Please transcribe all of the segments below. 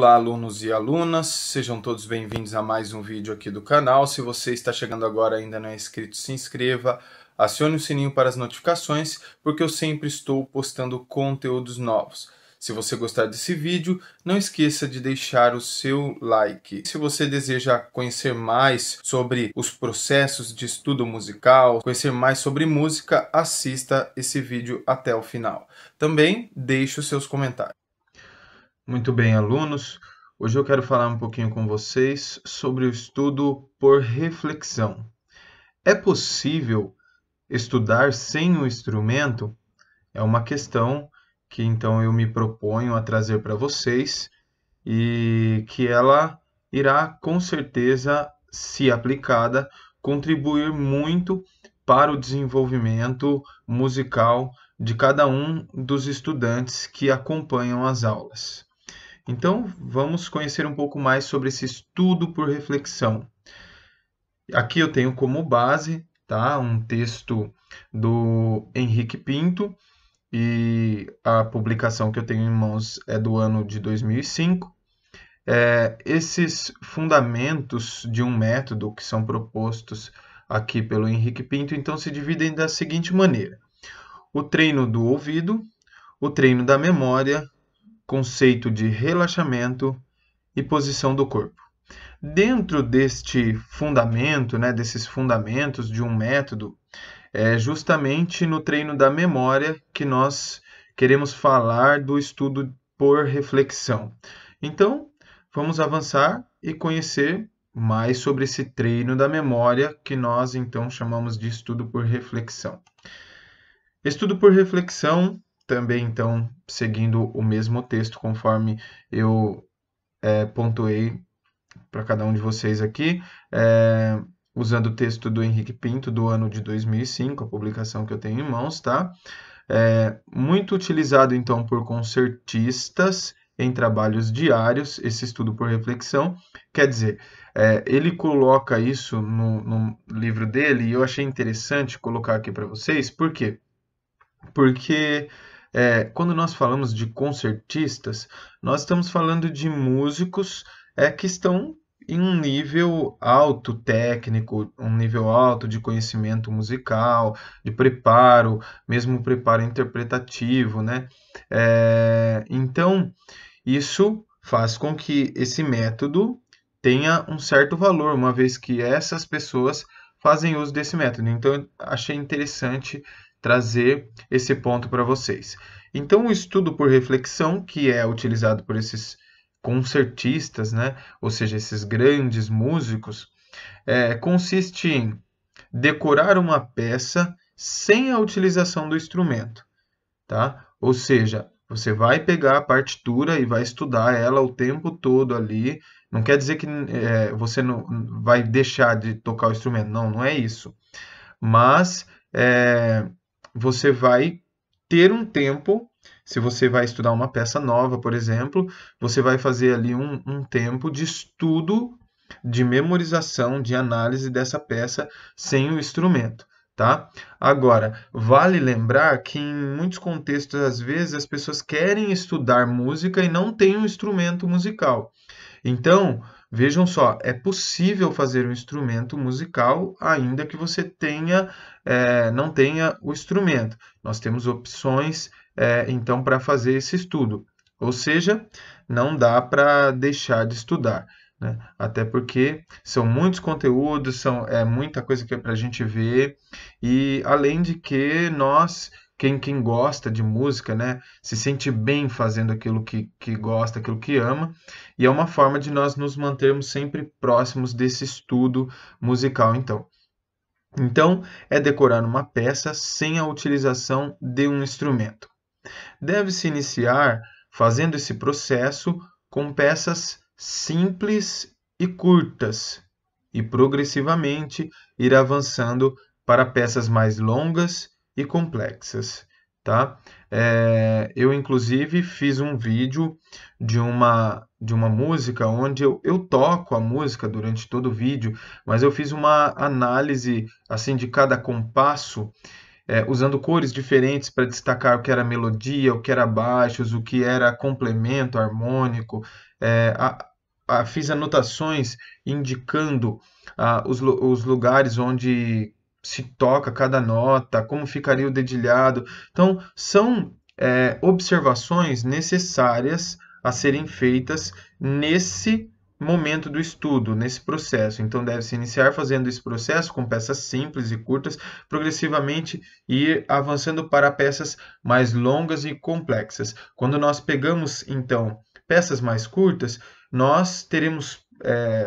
Olá, alunos e alunas, sejam todos bem-vindos a mais um vídeo aqui do canal. Se você está chegando agora e ainda não é inscrito, se inscreva, acione o sininho para as notificações, porque eu sempre estou postando conteúdos novos. Se você gostar desse vídeo, não esqueça de deixar o seu like. Se você deseja conhecer mais sobre os processos de estudo musical, conhecer mais sobre música, assista esse vídeo até o final. Também deixe os seus comentários. Muito bem, alunos. Hoje eu quero falar um pouquinho com vocês sobre o estudo por reflexão. É possível estudar sem o instrumento? É uma questão que então eu me proponho a trazer para vocês e que ela irá com certeza, se aplicada, contribuir muito para o desenvolvimento musical de cada um dos estudantes que acompanham as aulas. Então, vamos conhecer um pouco mais sobre esse estudo por reflexão. Aqui eu tenho como base, tá, um texto do Henrique Pinto, e a publicação que eu tenho em mãos é do ano de 2005. Esses fundamentos de um método que são propostos aqui pelo Henrique Pinto, então, se dividem da seguinte maneira: o treino do ouvido, o treino da memória, conceito de relaxamento e posição do corpo. Dentro deste fundamento, desses fundamentos de um método, é justamente no treino da memória que nós queremos falar do estudo por reflexão. Então, vamos avançar e conhecer mais sobre esse treino da memória que nós então chamamos de estudo por reflexão. Estudo por reflexão, também então seguindo o mesmo texto conforme eu pontuei para cada um de vocês aqui, usando o texto do Henrique Pinto do ano de 2005, a publicação que eu tenho em mãos, tá? Muito utilizado então por concertistas em trabalhos diários, esse estudo por reflexão. Quer dizer, ele coloca isso no livro dele e eu achei interessante colocar aqui para vocês. Por quê? Porque quando nós falamos de concertistas, nós estamos falando de músicos que estão em um nível alto técnico, um nível alto de conhecimento musical, de preparo, mesmo preparo interpretativo, né? Então, isso faz com que esse método tenha um certo valor, uma vez que essas pessoas fazem uso desse método. Então, eu achei interessante trazer esse ponto para vocês. Então, o estudo por reflexão, que é utilizado por esses concertistas, ou seja, esses grandes músicos, consiste em decorar uma peça sem a utilização do instrumento, tá? Ou seja, você vai pegar a partitura e vai estudar ela o tempo todo ali. Não quer dizer que você não vai deixar de tocar o instrumento, não é isso. Mas você vai ter um tempo. Se você vai estudar uma peça nova, por exemplo, você vai fazer ali um tempo de estudo, de memorização, de análise dessa peça sem o instrumento, tá? Agora, vale lembrar que em muitos contextos, às vezes, as pessoas querem estudar música e não têm um instrumento musical. Então, vejam só, é possível fazer um instrumento musical ainda que você não tenha o instrumento. Nós temos opções então, para fazer esse estudo. Ou seja, não dá para deixar de estudar, né? Até porque são muitos conteúdos, é muita coisa que é para a gente ver, e além de que quem gosta de música, se sente bem fazendo aquilo que gosta, aquilo que ama, e é uma forma de nós nos mantermos sempre próximos desse estudo musical, então. Então, é decorar uma peça sem a utilização de um instrumento. Deve-se iniciar fazendo esse processo com peças simples e curtas, e progressivamente ir avançando para peças mais longas e complexas, tá? Eu, inclusive, fiz um vídeo de uma música onde eu toco a música durante todo o vídeo, mas eu fiz uma análise assim de cada compasso, usando cores diferentes para destacar o que era melodia, o que era baixos, o que era complemento harmônico. Fiz anotações indicando os lugares onde se toca cada nota, como ficaria o dedilhado. Então, são observações necessárias a serem feitas nesse momento do estudo, nesse processo. Então, deve-se iniciar fazendo esse processo com peças simples e curtas, progressivamente ir avançando para peças mais longas e complexas. Quando nós pegamos, então, peças mais curtas, nós teremos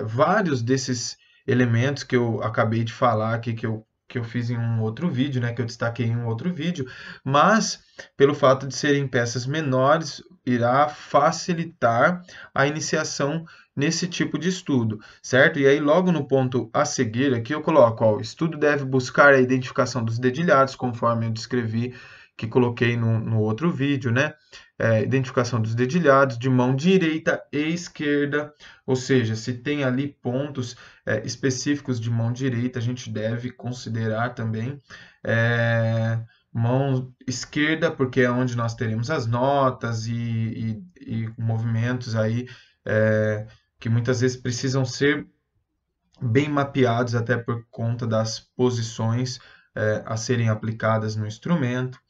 vários desses elementos que eu acabei de falar aqui, que eu fiz em um outro vídeo, né, que eu destaquei em um outro vídeo, mas pelo fato de serem peças menores, irá facilitar a iniciação nesse tipo de estudo, certo? E aí logo no ponto a seguir aqui eu coloco, ó, o estudo deve buscar a identificação dos dedilhados, conforme eu descrevi, que coloquei no outro vídeo, né? Identificação dos dedilhados de mão direita e esquerda, ou seja, se tem ali pontos específicos de mão direita, a gente deve considerar também mão esquerda, porque é onde nós teremos as notas e movimentos aí que muitas vezes precisam ser bem mapeados, até por conta das posições a serem aplicadas no instrumento.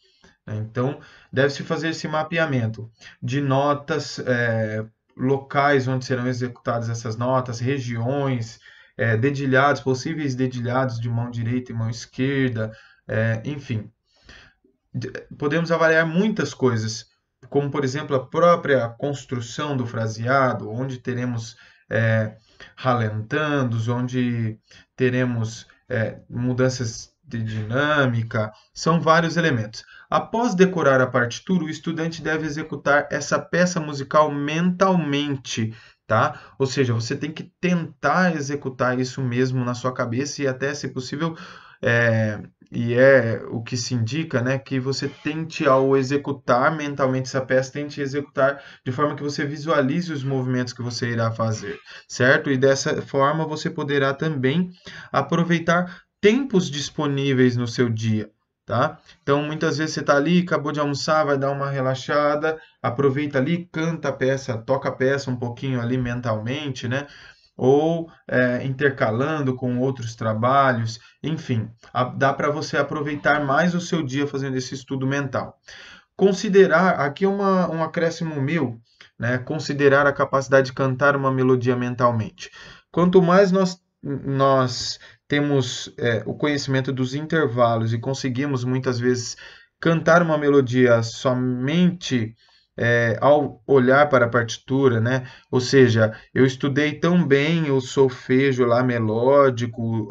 Então, deve-se fazer esse mapeamento de notas, locais onde serão executadas essas notas, regiões, dedilhados, possíveis dedilhados de mão direita e mão esquerda, enfim. Podemos avaliar muitas coisas, como, por exemplo, a própria construção do fraseado, onde teremos ralentandos, onde teremos mudanças de dinâmica, são vários elementos. Após decorar a partitura, o estudante deve executar essa peça musical mentalmente, tá? Ou seja, você tem que tentar executar isso mesmo na sua cabeça e até, se possível, o que se indica, né, que você tente, ao executar mentalmente essa peça, tente executar de forma que você visualize os movimentos que você irá fazer, certo? E dessa forma você poderá também aproveitar tempos disponíveis no seu dia, tá? Então, muitas vezes você está ali, acabou de almoçar, vai dar uma relaxada, aproveita ali, canta a peça, toca a peça um pouquinho ali mentalmente, né? Ou intercalando com outros trabalhos, enfim, dá para você aproveitar mais o seu dia fazendo esse estudo mental. Considerar, aqui um acréscimo meu, né, considerar a capacidade de cantar uma melodia mentalmente. Quanto mais nós temos o conhecimento dos intervalos e conseguimos muitas vezes cantar uma melodia somente ao olhar para a partitura, né? Ou seja, eu estudei tão bem o solfejo lá melódico,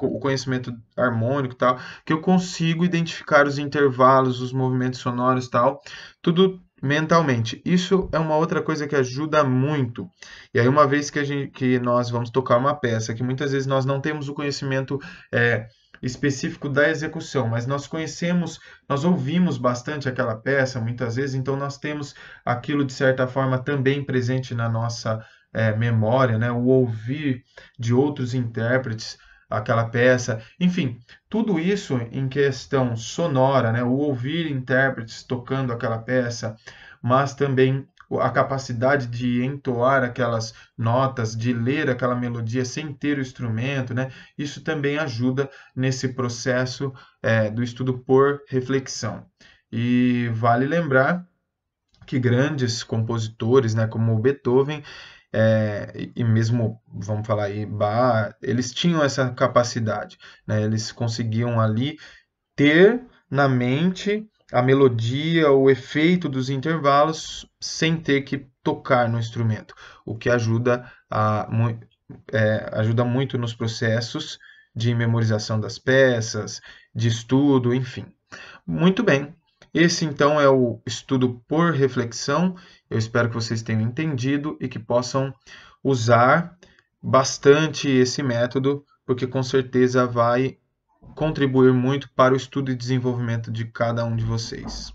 o conhecimento harmônico e tal, que eu consigo identificar os intervalos, os movimentos sonoros e tal, tudo mentalmente. Isso é uma outra coisa que ajuda muito. E aí, uma vez que nós vamos tocar uma peça, que muitas vezes nós não temos o conhecimento específico da execução, mas nós ouvimos bastante aquela peça muitas vezes, então nós temos aquilo de certa forma também presente na nossa memória, né? O ouvir de outros intérpretes aquela peça, enfim, tudo isso em questão sonora, né? O ouvir intérpretes tocando aquela peça, mas também a capacidade de entoar aquelas notas, de ler aquela melodia sem ter o instrumento, né? Isso também ajuda nesse processo do estudo por reflexão. E vale lembrar que grandes compositores, né, como Beethoven, e mesmo, vamos falar aí, Bach, eles tinham essa capacidade, né? Eles conseguiam ali ter na mente a melodia, o efeito dos intervalos, sem ter que tocar no instrumento, o que ajuda muito nos processos de memorização das peças, de estudo, enfim. Muito bem. Esse, então, é o estudo por reflexão. Eu espero que vocês tenham entendido e que possam usar bastante esse método, porque com certeza vai contribuir muito para o estudo e desenvolvimento de cada um de vocês.